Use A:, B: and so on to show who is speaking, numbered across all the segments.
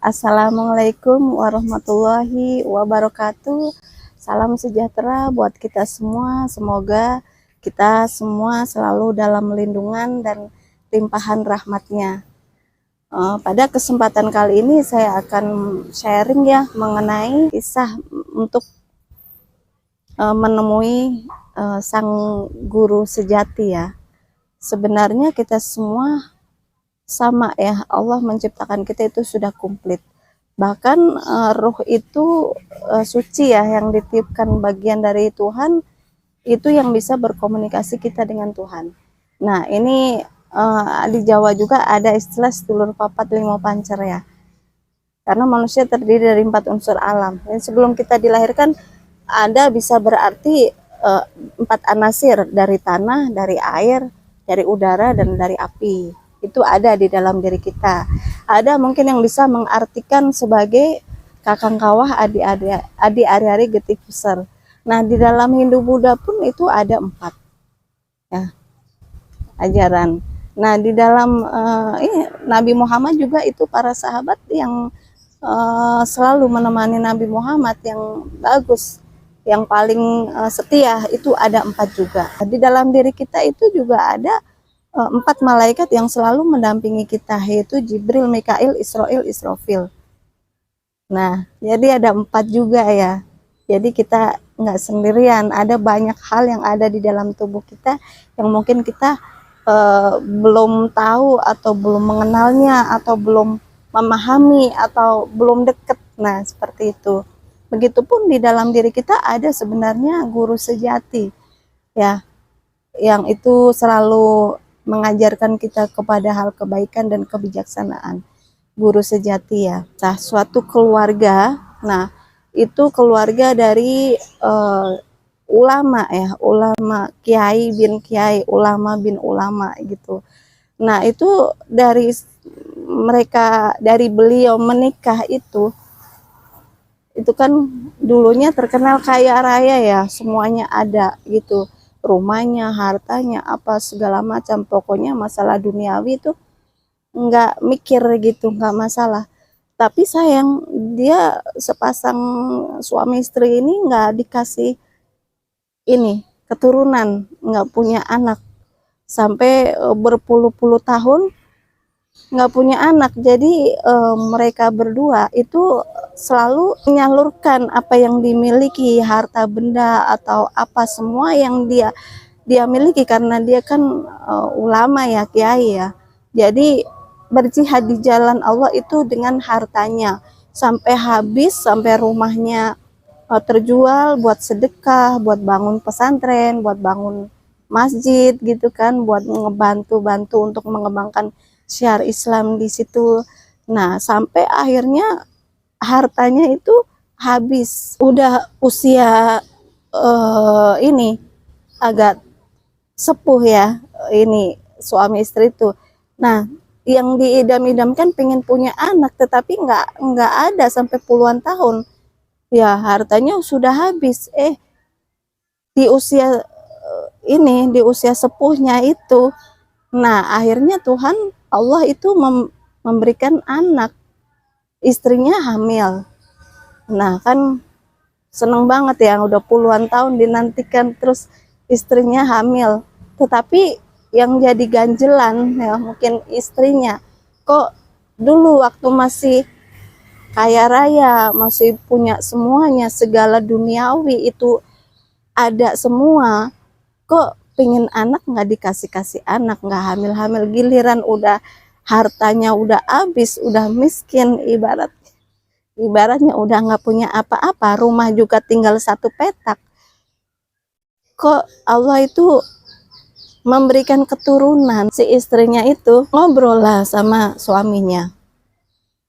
A: Assalamualaikum warahmatullahi wabarakatuh. Salam sejahtera buat kita semua. Semoga kita semua selalu dalam lindungan dan limpahan rahmatnya. Pada kesempatan kali ini saya akan sharing ya mengenai kisah untuk menemui sang guru sejati ya. Sebenarnya kita semua sama ya, Allah menciptakan kita itu sudah komplit. Bahkan ruh itu suci ya, yang ditiupkan bagian dari Tuhan, itu yang bisa berkomunikasi kita dengan Tuhan. Nah ini di Jawa juga ada istilah sedulur papat limo pancer ya, karena manusia terdiri dari 4 unsur alam. Dan sebelum kita dilahirkan ada bisa berarti 4 anasir, dari tanah, dari air, dari udara, dan dari api. Itu ada di dalam diri kita. Ada mungkin yang bisa mengartikan sebagai kakang kawah, adi ari-ari getih besar. Nah di dalam Hindu Buddha pun itu ada 4 ya ajaran. Nah di dalam Nabi Muhammad juga itu para sahabat yang selalu menemani Nabi Muhammad yang bagus, yang paling setia, itu ada 4 juga. Di dalam diri kita itu juga ada 4 malaikat yang selalu mendampingi kita, yaitu Jibril, Mikail, Israil, Israfil. Nah, jadi ada 4 juga ya. Jadi kita nggak sendirian, ada banyak hal yang ada di dalam tubuh kita yang mungkin kita belum tahu atau belum mengenalnya atau belum memahami atau belum dekat. Nah, seperti itu. Begitupun di dalam diri kita ada sebenarnya guru sejati ya, yang itu selalu mengajarkan kita kepada hal kebaikan dan kebijaksanaan. Guru sejati ya. Nah, suatu keluarga, nah itu keluarga dari ulama ya, ulama, kiai bin kiai, ulama bin ulama gitu. Nah itu dari mereka, dari beliau menikah itu kan dulunya terkenal kaya raya ya, semuanya ada gitu, rumahnya, hartanya, apa segala macam, pokoknya masalah duniawi itu nggak mikir gitu, nggak masalah. Tapi sayang dia sepasang suami istri ini nggak dikasih ini keturunan, nggak punya anak sampai berpuluh-puluh tahun nggak punya anak. Jadi mereka berdua itu selalu menyalurkan apa yang dimiliki, harta benda atau apa semua yang dia miliki, karena dia kan ulama ya, kiai ya. Jadi berjihad di jalan Allah itu dengan hartanya sampai habis, sampai rumahnya terjual buat sedekah, buat bangun pesantren, buat bangun masjid gitu kan, buat ngebantu-bantu untuk mengembangkan syiar Islam di situ. Nah, sampai akhirnya hartanya itu habis. Udah usia ini agak sepuh ya, ini suami istri itu. Nah, yang diidam-idamkan pengen punya anak, tetapi nggak ada sampai puluhan tahun. Ya, hartanya sudah habis. Di usia ini, di usia sepuhnya itu, nah akhirnya Tuhan Allah itu memberikan anak, istrinya hamil. Nah kan seneng banget ya, udah puluhan tahun dinantikan, terus istrinya hamil. Tetapi yang jadi ganjelan ya mungkin istrinya, kok dulu waktu masih kaya raya, masih punya semuanya, segala duniawi itu ada semua, kok pengen anak nggak dikasih anak, nggak hamil-hamil, giliran udah hartanya udah habis, udah miskin, ibaratnya udah nggak punya apa-apa, rumah juga tinggal 1 petak, kok Allah itu memberikan keturunan. Si istrinya itu ngobrol lah sama suaminya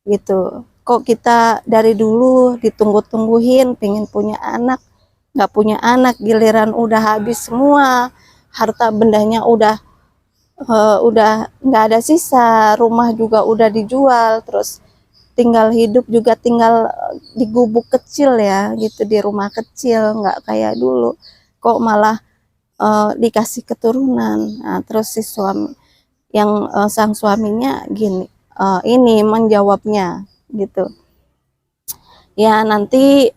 A: gitu, kok kita dari dulu ditunggu-tungguin pengen punya anak, nggak punya anak, giliran udah habis semua, harta bendanya udah nggak ada sisa, rumah juga udah dijual, terus tinggal hidup juga tinggal di gubuk kecil ya gitu, di rumah kecil, nggak kayak dulu, kok malah dikasih keturunan. Nah, terus si suami yang sang suaminya gini, ini menjawabnya gitu. Ya nanti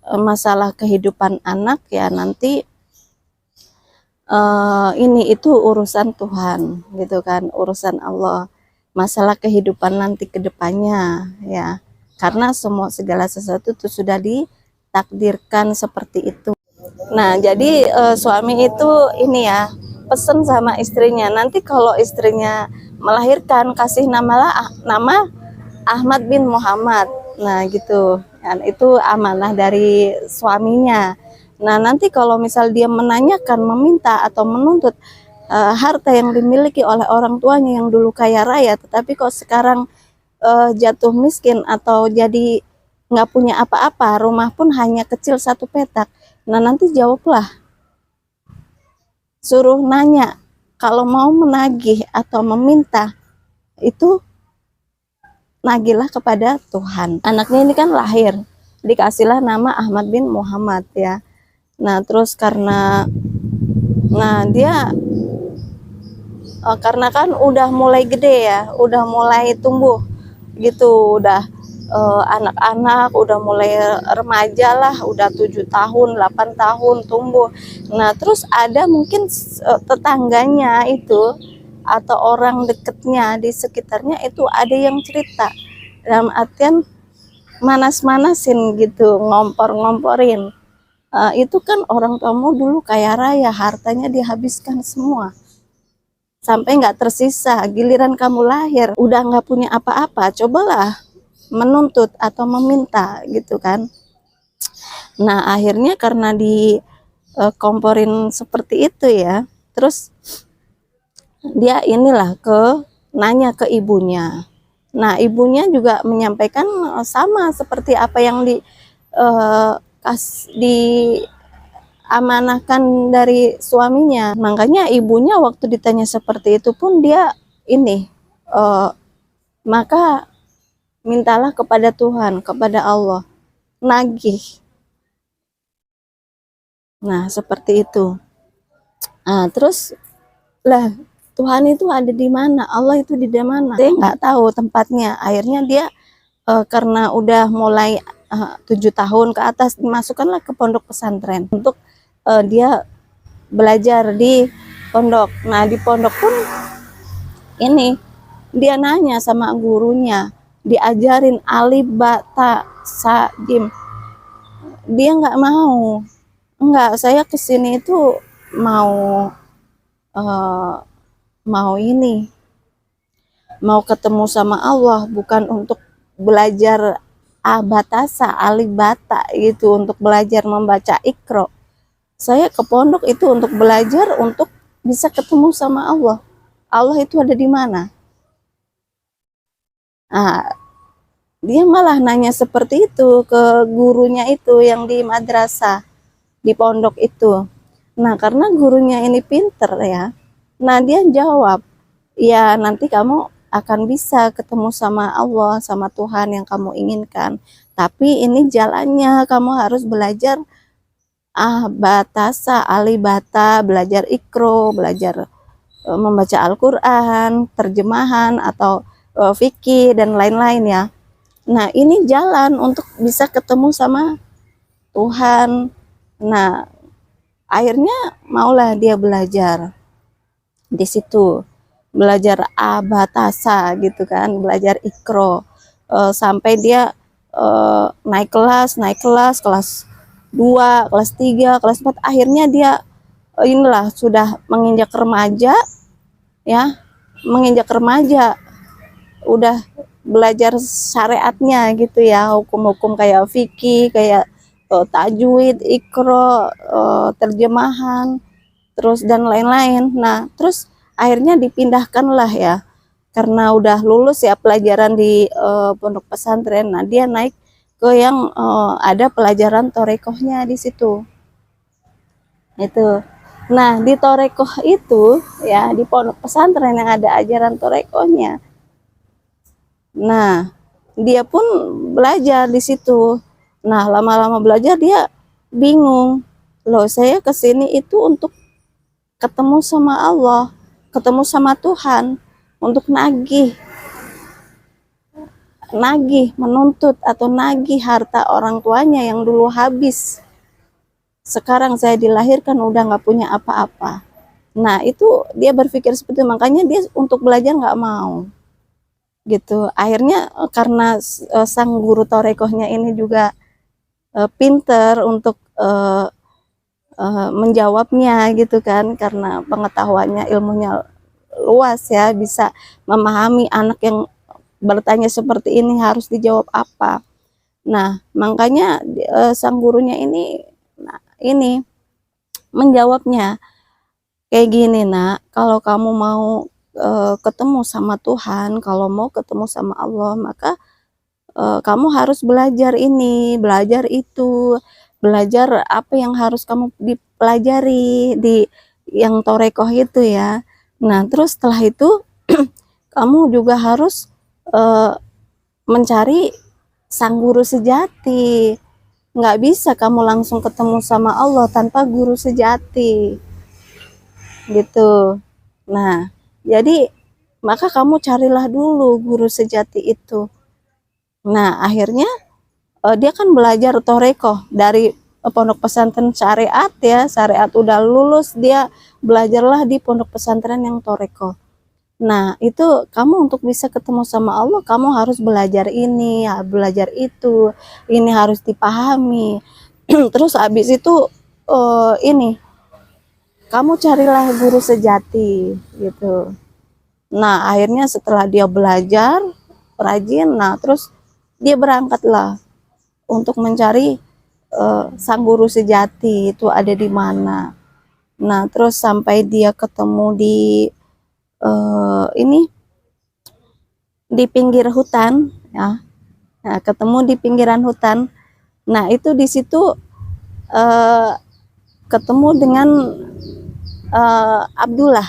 A: masalah kehidupan anak ya nanti ini itu urusan Tuhan gitu kan, urusan Allah. Masalah kehidupan nanti ke depannya ya. Karena semua segala sesuatu itu sudah ditakdirkan seperti itu. Nah, jadi suami itu ini ya, pesen sama istrinya, nanti kalau istrinya melahirkan kasih nama Ahmad bin Muhammad. Nah, gitu. Dan itu amanah dari suaminya. Nah, nanti kalau misal dia menanyakan, meminta atau menuntut harta yang dimiliki oleh orang tuanya yang dulu kaya raya, tetapi kok sekarang jatuh miskin atau jadi nggak punya apa-apa, rumah pun hanya kecil satu petak. Nah, nanti jawablah, suruh nanya, kalau mau menagih atau meminta, itu nagihlah kepada Tuhan. Anaknya ini kan lahir, dikasihlah nama Ahmad bin Muhammad ya. Nah, terus dia karena kan udah mulai gede ya, udah mulai tumbuh gitu, udah anak-anak udah mulai remaja lah, udah 7 tahun 8 tahun tumbuh. Nah, terus ada mungkin tetangganya itu atau orang deketnya di sekitarnya itu ada yang cerita dalam artian manas-manasin gitu, ngompor-ngomporin, itu kan orang tuamu dulu kaya raya, hartanya dihabiskan semua sampai nggak tersisa, giliran kamu lahir udah nggak punya apa-apa, cobalah menuntut atau meminta gitu kan. Nah, akhirnya karena di komporin seperti itu ya, terus dia inilah nanya ke ibunya. Nah, ibunya juga menyampaikan sama seperti apa yang diamanahkan dari suaminya. Makanya ibunya waktu ditanya seperti itu pun dia ini maka mintalah kepada Tuhan, kepada Allah, nagih. Nah, seperti itu. Nah, terus lah Tuhan itu ada di mana? Allah itu di mana? Dia nggak tahu tempatnya. Akhirnya dia karena udah mulai 7 tahun ke atas, dimasukkanlah ke pondok pesantren untuk dia belajar di pondok. Nah, di pondok pun ini dia nanya sama gurunya, diajarin alif, ba, ta, sa, jim. Dia nggak mau. Enggak, saya kesini itu mau mau ini, mau ketemu sama Allah, bukan untuk belajar abatasa, alif bata gitu, untuk belajar membaca ikro. Saya ke pondok itu untuk belajar, untuk bisa ketemu sama Allah. Allah itu ada di mana? Nah, dia malah nanya seperti itu ke gurunya itu yang di madrasah, di pondok itu. Nah, karena gurunya ini pinter ya, nah dia jawab, ya nanti kamu akan bisa ketemu sama Allah, sama Tuhan yang kamu inginkan. Tapi ini jalannya, kamu harus belajar batasa, alibata, belajar ikro, belajar membaca Al-Quran, terjemahan atau fikih dan lain-lain ya. Nah, ini jalan untuk bisa ketemu sama Tuhan. Nah, akhirnya maulah dia belajar di situ, belajar abatasa gitu kan, belajar ikro sampai dia naik kelas, kelas 2, kelas 3, kelas 4, akhirnya dia inilah sudah menginjak remaja ya, menginjak remaja udah belajar syariatnya gitu ya, hukum-hukum kayak fikih, kayak tajwid, ikro, terjemahan, terus dan lain-lain. Nah, terus akhirnya dipindahkan lah ya, karena udah lulus ya pelajaran di pondok pesantren. Nah, dia naik ke yang ada pelajaran torekohnya di situ. Itu. Nah, di torekoh itu ya, di pondok pesantren yang ada ajaran torekohnya. Nah, dia pun belajar di situ. Nah, lama-lama belajar dia bingung. Loh, saya kesini itu untuk ketemu sama Allah, ketemu sama Tuhan, untuk nagih. nagih, menuntut atau nagih harta orang tuanya yang dulu habis. Sekarang saya dilahirkan udah nggak punya apa-apa. Nah itu dia berpikir seperti itu, makanya dia untuk belajar nggak mau gitu. Akhirnya karena sang guru torekohnya ini juga pinter untuk menjawabnya gitu kan, karena pengetahuannya, ilmunya luas ya, bisa memahami anak yang bertanya seperti ini harus dijawab apa. Nah makanya sang gurunya ini menjawabnya kayak gini, nak, kalau kamu mau ketemu sama Tuhan, kalau mau ketemu sama Allah, maka kamu harus belajar ini, belajar itu, belajar apa yang harus kamu dipelajari di yang torekoh itu ya. Nah terus setelah itu kamu juga harus mencari sang guru sejati. Nggak bisa kamu langsung ketemu sama Allah tanpa guru sejati gitu. Nah jadi maka kamu carilah dulu guru sejati itu. Nah akhirnya dia kan belajar toreko dari pondok pesantren syariat ya, syariat udah lulus, dia belajarlah di pondok pesantren yang toreko. Nah itu kamu untuk bisa ketemu sama Allah, kamu harus belajar ini, belajar itu, ini harus dipahami. Terus habis itu ini kamu carilah guru sejati gitu. Nah akhirnya setelah dia belajar rajin, nah terus dia berangkatlah untuk mencari sang guru sejati itu ada di mana. Nah terus sampai dia ketemu di ini di pinggir hutan ya. Nah, ketemu di pinggiran hutan. Nah itu di situ ketemu dengan Abdullah,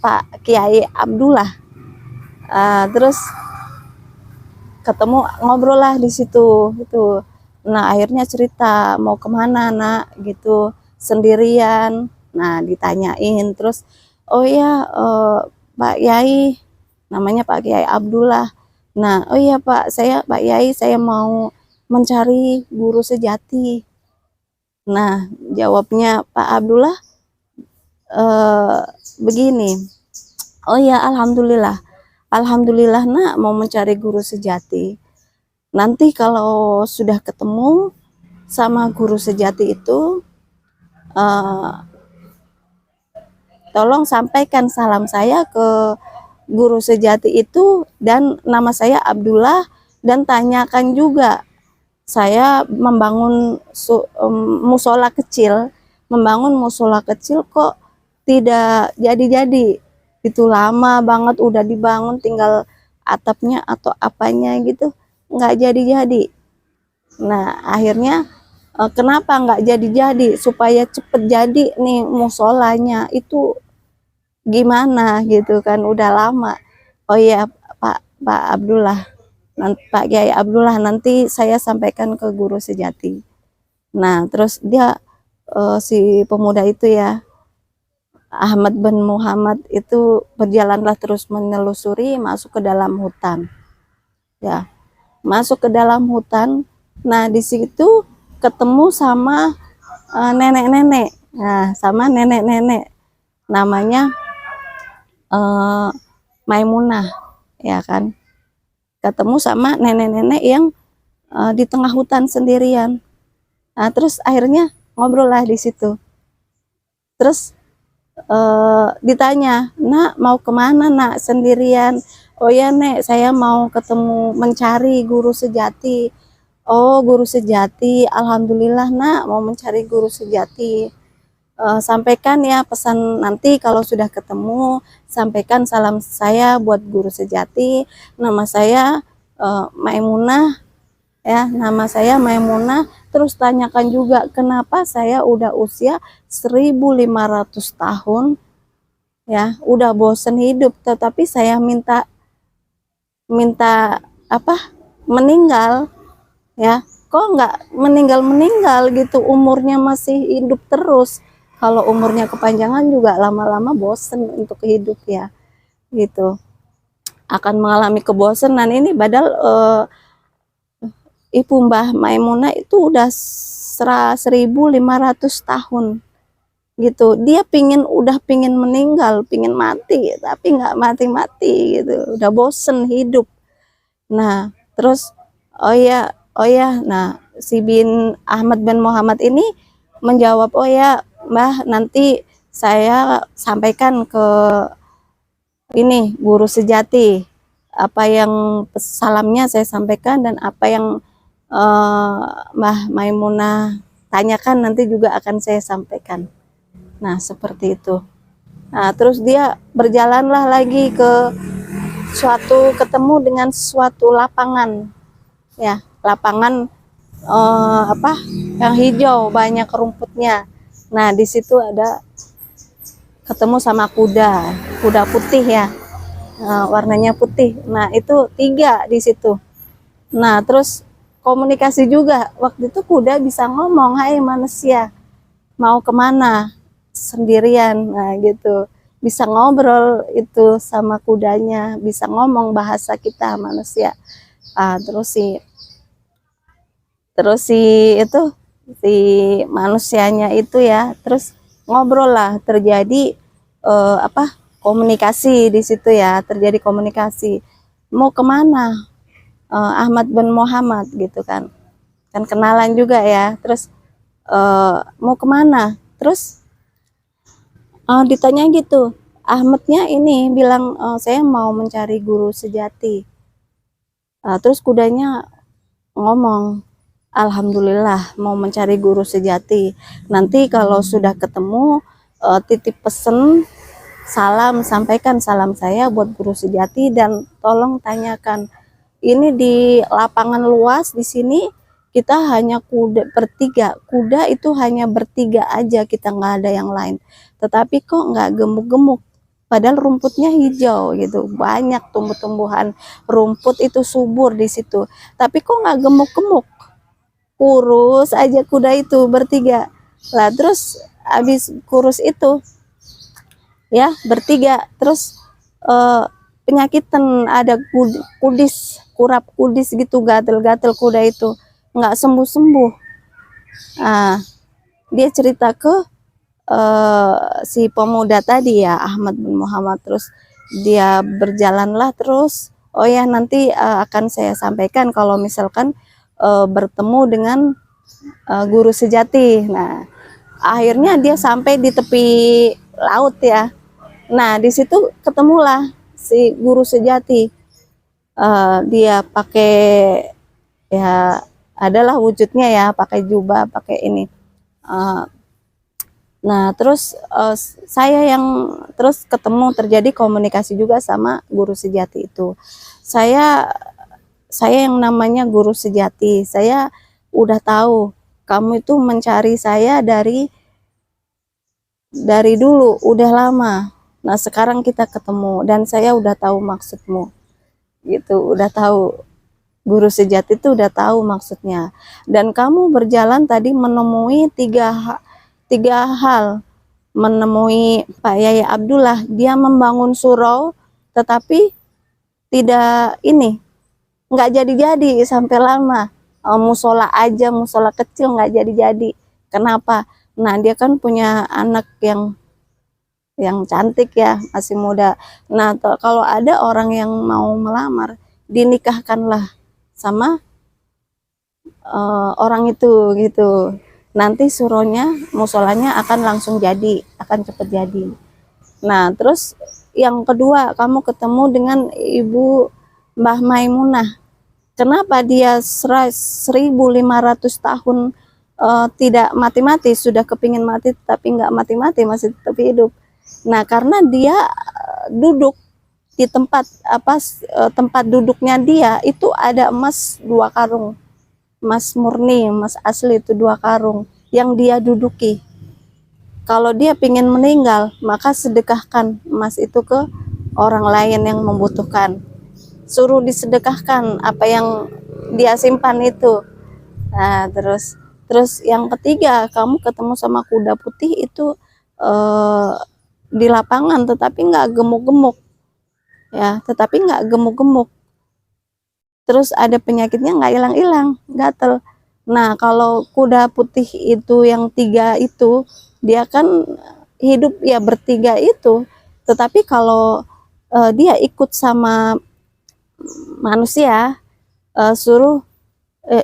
A: Pak Kiai Abdullah. Terus ketemu, ngobrol lah di situ gitu. Nah akhirnya cerita mau kemana nak gitu, sendirian. Nah ditanyain, terus oh ya Pak Yai, namanya Pak Kiai Abdullah. Nah oh iya Pak, Pak Yai saya mau mencari guru sejati. Nah jawabnya Pak Abdullah begini, oh ya alhamdulillah, alhamdulillah nak mau mencari guru sejati. Nanti kalau sudah ketemu sama guru sejati itu, tolong sampaikan salam saya ke guru sejati itu dan nama saya Abdullah, dan tanyakan juga saya membangun musola kecil, kok tidak jadi-jadi. Itu lama banget udah dibangun, tinggal atapnya atau apanya gitu, nggak jadi-jadi. Nah akhirnya kenapa nggak jadi-jadi, supaya cepet jadi nih musolanya itu gimana gitu kan, udah lama. Oh iya Pak Abdullah, Pak Kiai Abdullah, nanti saya sampaikan ke guru sejati. Nah terus dia si pemuda itu ya, Ahmad bin Muhammad itu berjalanlah terus menelusuri, masuk ke dalam hutan ya, masuk ke dalam hutan. Nah di situ ketemu sama nenek-nenek. Nah sama nenek-nenek namanya Maimunah ya kan, ketemu sama nenek-nenek yang di tengah hutan sendirian. Nah terus akhirnya ngobrol lah di situ. Terus ditanya, nak mau kemana nak sendirian? Oh ya nek, saya mau ketemu mencari guru sejati. Oh guru sejati, alhamdulillah nak mau mencari guru sejati. Sampaikan ya pesan, nanti kalau sudah ketemu sampaikan salam saya buat guru sejati. Nama saya Maimunah ya, nama saya Maimunah. Terus tanyakan juga kenapa saya udah usia 1500 tahun ya, udah bosen hidup, tetapi saya minta apa, meninggal ya, kok nggak meninggal gitu, umurnya masih hidup terus. Kalau umurnya kepanjangan juga lama-lama bosen untuk hidup ya gitu. akan mengalami kebosanan ini, padahal Ibu Mbah Maimunah itu udah 1500 tahun gitu. Dia udah pingin meninggal, pingin mati, tapi nggak mati-mati gitu, udah bosen hidup. Nah terus oh ya, nah si bin Ahmad bin Muhammad ini menjawab, oh ya Mbah, nanti saya sampaikan ke ini guru sejati, apa yang salamnya saya sampaikan, dan apa yang Mbah Maimunah tanyakan nanti juga akan saya sampaikan. Nah seperti itu. Nah terus dia berjalanlah lagi ke ketemu dengan suatu lapangan, ya lapangan apa yang hijau, banyak rumputnya. Nah di situ ada ketemu sama kuda putih ya, warnanya putih. Nah itu 3 di situ. Nah terus komunikasi juga, waktu itu kuda bisa ngomong, hai manusia mau kemana, sendirian, nah gitu, bisa ngobrol itu sama kudanya, bisa ngomong bahasa kita manusia. Terus si itu si manusianya itu ya, terus ngobrol lah, terjadi apa komunikasi di situ ya, terjadi komunikasi. Mau kemana Ahmad bin Muhammad gitu kan kenalan juga ya. Terus mau kemana, terus ditanya gitu, Ahmadnya ini bilang, saya mau mencari guru sejati. Terus kudanya ngomong, alhamdulillah mau mencari guru sejati, nanti kalau sudah ketemu titip pesen salam, sampaikan salam saya buat guru sejati, dan tolong tanyakan, ini di lapangan luas di sini kita hanya bertiga, kuda itu hanya bertiga aja, kita nggak ada yang lain, tetapi kok nggak gemuk-gemuk, padahal rumputnya hijau gitu, banyak tumbuh-tumbuhan rumput itu subur di situ, tapi kok nggak gemuk-gemuk, kurus aja kuda itu bertiga lah. Terus habis kurus itu ya bertiga, terus penyakitan, ada kurap kudis gitu, gatel-gatel kuda itu nggak sembuh-sembuh. Nah, dia cerita ke si pemuda tadi ya, Ahmad bin Muhammad. Terus dia berjalanlah terus, oh ya nanti akan saya sampaikan kalau misalkan bertemu dengan guru sejati. Nah akhirnya dia sampai di tepi laut ya. Nah di situ ketemulah si guru sejati. Dia pakai, ya adalah wujudnya ya, pakai jubah, pakai ini. Nah terus saya yang terus ketemu, terjadi komunikasi juga sama guru sejati itu. Saya yang namanya guru sejati, saya udah tahu kamu itu mencari saya dari dulu, udah lama. Nah sekarang kita ketemu dan saya udah tahu maksudmu gitu, udah tahu, guru sejati itu udah tahu maksudnya. Dan kamu berjalan tadi menemui tiga hal, menemui Pak Yai Abdullah, dia membangun surau tetapi tidak ini, nggak jadi-jadi sampai lama. Musola aja, musola kecil nggak jadi-jadi. Kenapa? Nah dia kan punya anak yang cantik ya, masih muda. Nah kalau ada orang yang mau melamar, dinikahkanlah sama orang itu gitu. Nanti suruhnya, musolanya akan langsung jadi, akan cepet jadi. Nah terus yang kedua, kamu ketemu dengan Ibu Mbah Maimunah. Kenapa dia 1500 tahun tidak mati-mati, sudah kepingin mati tapi nggak mati-mati, masih tetap hidup. Nah karena dia duduk di tempat tempat duduknya dia itu ada emas 2 karung, emas murni, emas asli itu 2 karung yang dia duduki. Kalau dia pingin meninggal, maka sedekahkan emas itu ke orang lain yang membutuhkan, suruh disedekahkan apa yang dia simpan itu. Nah terus yang ketiga, kamu ketemu sama kuda putih itu di lapangan tetapi nggak gemuk-gemuk ya, tetapi nggak gemuk-gemuk. Terus ada penyakitnya nggak hilang-hilang, gatel. Nah, kalau kuda putih itu yang 3 itu, dia kan hidup ya bertiga itu. Tetapi kalau dia ikut sama manusia, suruh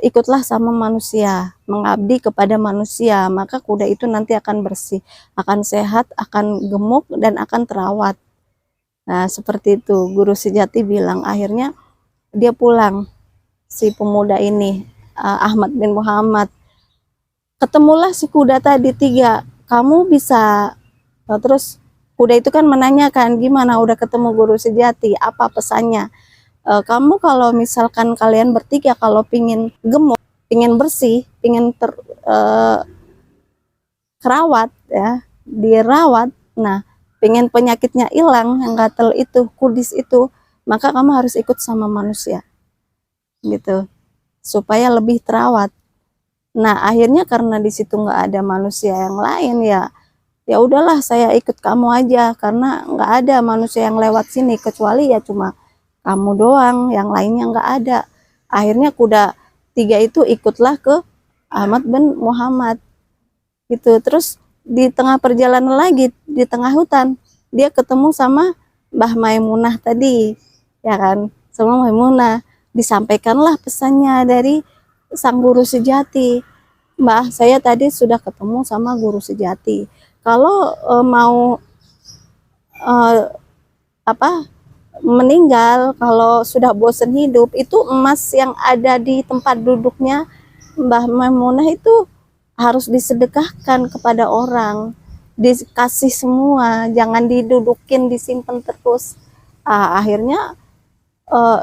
A: ikutlah sama manusia, mengabdi kepada manusia, maka kuda itu nanti akan bersih, akan sehat, akan gemuk, dan akan terawat. Nah, seperti itu. Guru sejati bilang, akhirnya dia pulang, si pemuda ini, Ahmad bin Muhammad. Ketemulah si kuda tadi 3, kamu bisa, terus kuda itu kan menanyakan, gimana udah ketemu guru sejati, apa pesannya? Kamu kalau misalkan kalian bertiga kalau pingin gemuk, pingin bersih, pingin kerawat ya, dirawat, nah pingin penyakitnya hilang, yang gatel itu, kudis itu, maka kamu harus ikut sama manusia gitu, supaya lebih terawat. Nah, akhirnya karena di situ nggak ada manusia yang lain, ya ya udahlah saya ikut kamu aja, karena nggak ada manusia yang lewat sini kecuali ya cuma kamu doang, yang lainnya nggak ada. Akhirnya kuda 3 itu ikutlah ke Ahmad bin Muhammad gitu. Terus di tengah perjalanan lagi, di tengah hutan, dia ketemu sama Mbah Maimunah tadi, ya kan, sama Maimunah. Disampaikanlah pesannya dari sang guru sejati, Mbah, saya tadi sudah ketemu sama guru sejati. Kalau mau eh, apa meninggal, kalau sudah bosan hidup, itu emas yang ada di tempat duduknya Mbah Maimunah itu harus disedekahkan kepada orang, dikasih semua, jangan didudukin, disimpan terus. Akhirnya eh,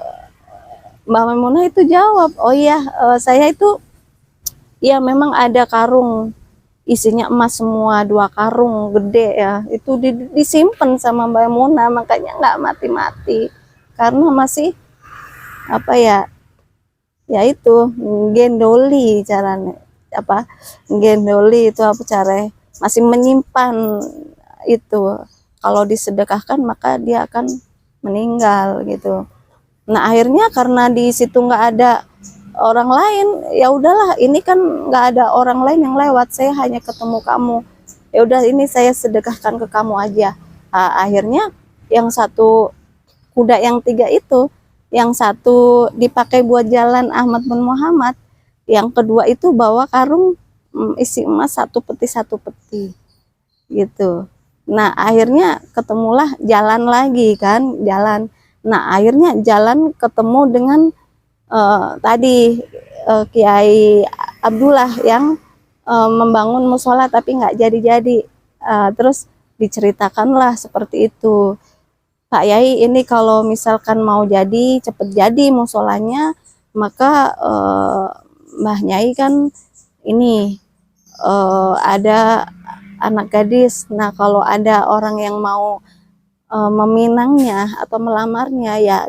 A: Mbah Maimunah itu jawab, oh iya, saya itu ya memang ada karung isinya emas semua, 2 karung gede ya, itu disimpan sama Mbak Muna, makanya nggak mati-mati karena masih apa ya, ya itu gendoli caranya, apa gendoli itu apa cara, masih menyimpan itu, kalau disedekahkan maka dia akan meninggal gitu. Nah, akhirnya karena di situ nggak ada orang lain, ya udahlah, ini kan nggak ada orang lain yang lewat, saya hanya ketemu kamu, ya udah ini saya sedekahkan ke kamu aja. Akhirnya yang satu, kuda yang 3 itu, yang satu dipakai buat jalan Ahmad bin Muhammad, yang kedua itu bawa karung isi emas satu peti gitu. Nah, akhirnya ketemulah, jalan lagi kan, jalan. Nah, akhirnya jalan ketemu dengan tadi Kiai Abdullah yang membangun musola tapi nggak jadi-jadi. Terus diceritakanlah seperti itu, Pak Yai, ini kalau misalkan mau jadi, cepet jadi musolanya, maka Mbah Nyai kan ini ada anak gadis. Nah, kalau ada orang yang mau meminangnya atau melamarnya, ya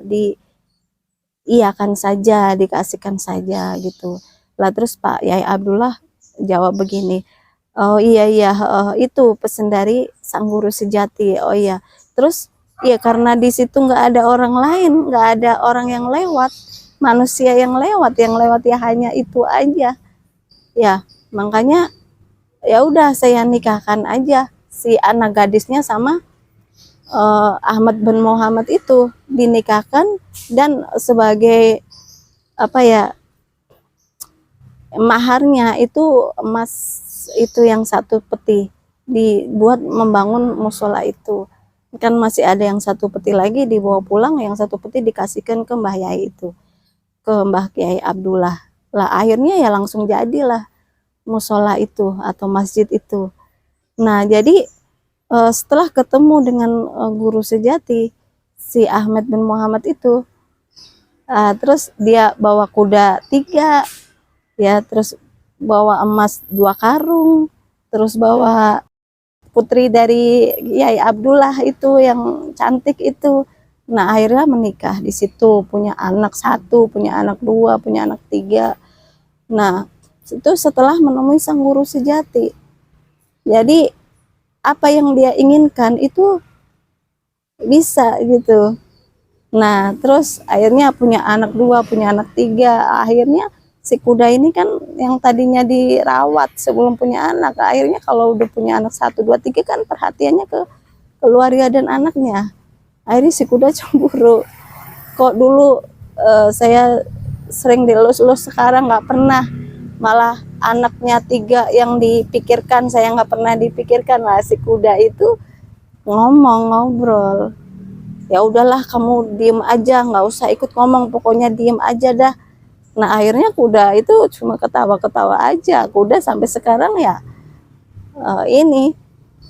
A: iyakan saja, dikasihkan saja gitu. Lah terus Pak Yai Abdullah jawab begini, oh iya iya, itu pesan dari sang guru sejati. Oh iya. Terus ya karena di situ nggak ada orang lain, nggak ada orang yang lewat, manusia yang lewat ya hanya itu aja. Ya, makanya ya udah saya nikahkan aja si anak gadisnya sama Ahmad bin Muhammad itu, dinikahkan, dan sebagai apa ya, maharnya itu emas itu yang 1 peti, dibuat membangun musola itu. Kan masih ada yang 1 peti lagi dibawa pulang, yang 1 peti dikasihkan ke Mbah Yai itu, ke Mbah Kiai Abdullah. Lah akhirnya ya langsung jadilah musola itu atau masjid itu. Nah, jadi setelah ketemu dengan guru sejati si Ahmad bin Muhammad itu, terus dia bawa kuda 3 ya, terus bawa emas 2 karung, terus bawa putri dari Kiai Abdullah itu yang cantik itu. Nah, akhirnya menikah di situ, punya anak 1, punya anak 2, punya anak 3. Nah, itu setelah menemui sang guru sejati. Jadi apa yang dia inginkan itu bisa gitu. Nah, terus akhirnya punya anak 2, punya anak 3. Akhirnya si kuda ini kan yang tadinya dirawat sebelum punya anak, akhirnya kalau udah punya anak 1, 2, 3 kan perhatiannya ke keluarga dan anaknya. Akhirnya si kuda cemburu. Kok dulu saya sering dielus-elus, sekarang nggak pernah, malah anaknya 3 yang dipikirkan, saya nggak pernah dipikirkan. Lah si kuda itu ngomong, ngobrol, ya udahlah kamu diem aja, nggak usah ikut ngomong, pokoknya diem aja dah. Nah akhirnya kuda itu cuma ketawa-ketawa aja. Kuda sampai sekarang ya ini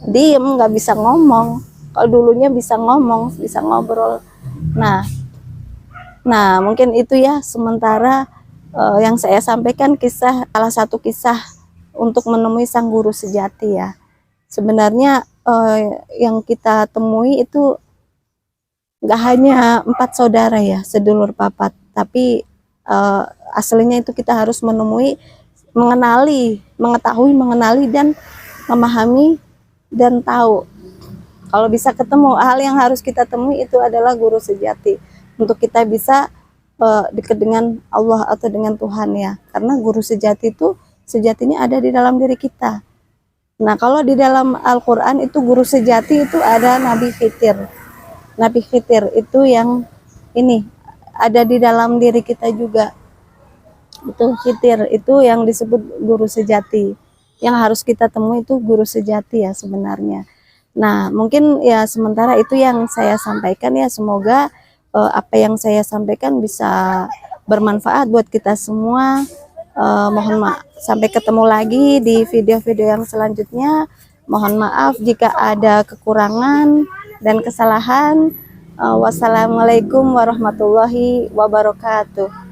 A: diem, nggak bisa ngomong. Kalau dulunya bisa ngomong, bisa ngobrol. Nah, nah mungkin itu ya sementara yang saya sampaikan, kisah, salah satu kisah untuk menemui sang guru sejati ya. Sebenarnya yang kita temui itu nggak hanya 4 saudara ya, sedulur papat, tapi uh, aslinya itu kita harus menemui, mengenali, mengetahui, mengenali dan memahami dan tahu. Kalau bisa ketemu, hal yang harus kita temui itu adalah guru sejati untuk kita bisa dekat dengan Allah atau dengan Tuhan ya. Karena guru sejati itu sejatinya ada di dalam diri kita. Nah, kalau di dalam Al-Qur'an itu guru sejati itu ada Nabi Khidir. Nabi Khidir itu yang ini ada di dalam diri kita juga. Itu Khidir itu yang disebut guru sejati. Yang harus kita temui itu guru sejati ya sebenarnya. Nah, mungkin ya sementara itu yang saya sampaikan ya, semoga apa yang saya sampaikan bisa bermanfaat buat kita semua. Mohon maaf, sampai ketemu lagi di video-video yang selanjutnya. Mohon maaf jika ada kekurangan dan kesalahan. Wassalamualaikum warahmatullahi wabarakatuh.